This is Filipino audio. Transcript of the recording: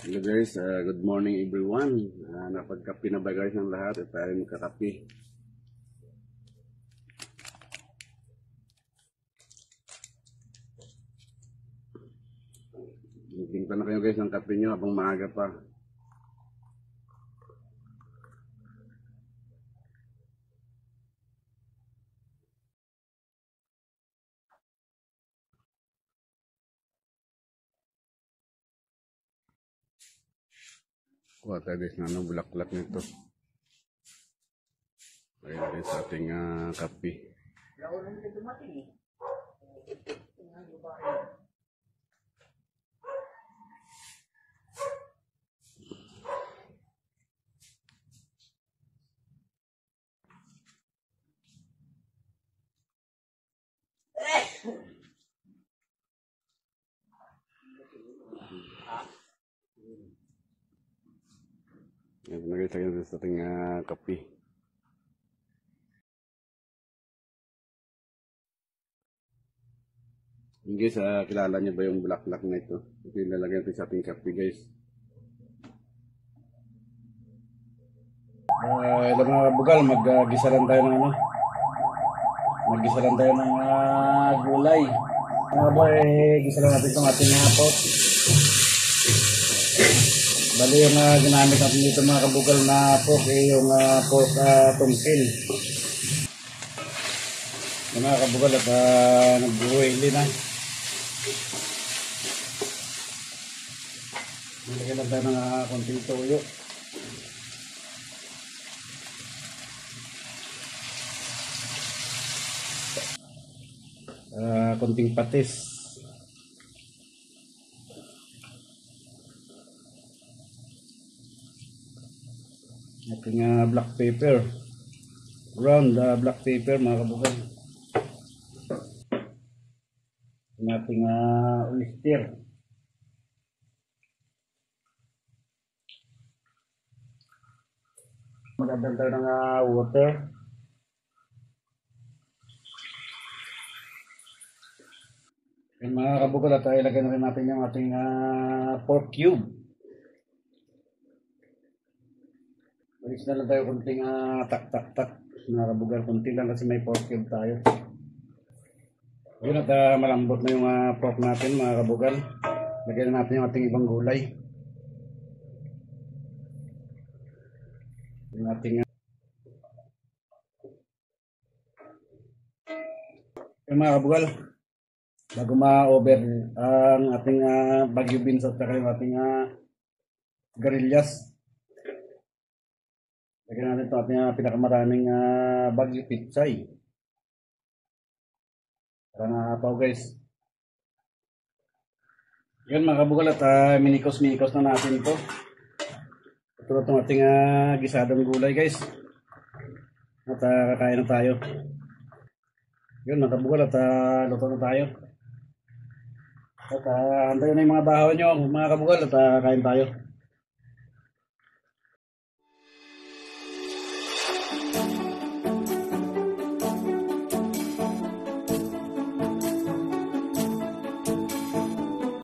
Hello guys, good morning everyone. Napagkapi na ba guys ng lahat at tayo magkakapi. Tingnan na kayo guys ng kape nyo habang maaga pa. Kuha tayo guys ng bulaklak nito. Ayan guys sa ating kape. Ayan na guys sa ating kape. Yung guys, kilala niyo ba yung bulaklak na ito? Ito yung lalagyan natin sa ating kape guys. Ito mga kabugal, mag-gisa lang tayo ng Mag-gisa lang tayo ng gulay. Mga boy, gisa lang natin itong ating pot. Bali yung ginamit natin dito mga kabugal na pork yung pork tungkil. Yung mga kabugal at nag-boili na. Nilagyan lang tayo ng konting toyo. Konting patis. Ating black pepper. Ground black pepper mga kabugan. Ating oyster. Magandang tayo ng water. Yung mga kabugal at ilagay na rin natin yung ating pork cube. Malis na lang tayo kunting tak. Mga kabugal, kunti lang kasi may pork cube tayo. Yun at malambot na yung pork natin mga kabugal. Lagyan na natin yung ating ibang gulay. Yung ating yung mga kabugal, bago ma-over ang ating Baguio beans at saka yung ating garillas, lagyan natin ito ating pinakamaraming Baguio pitsay. Para nakapaw guys. Yun mga kabugal at minikos na natin ito. Ito na itong ating gisadong gulay guys. At kakain na tayo. Yun mga kabugal at luto na tayo. At antayin na yung mga bahaw nyo mga kabugal at kain tayo.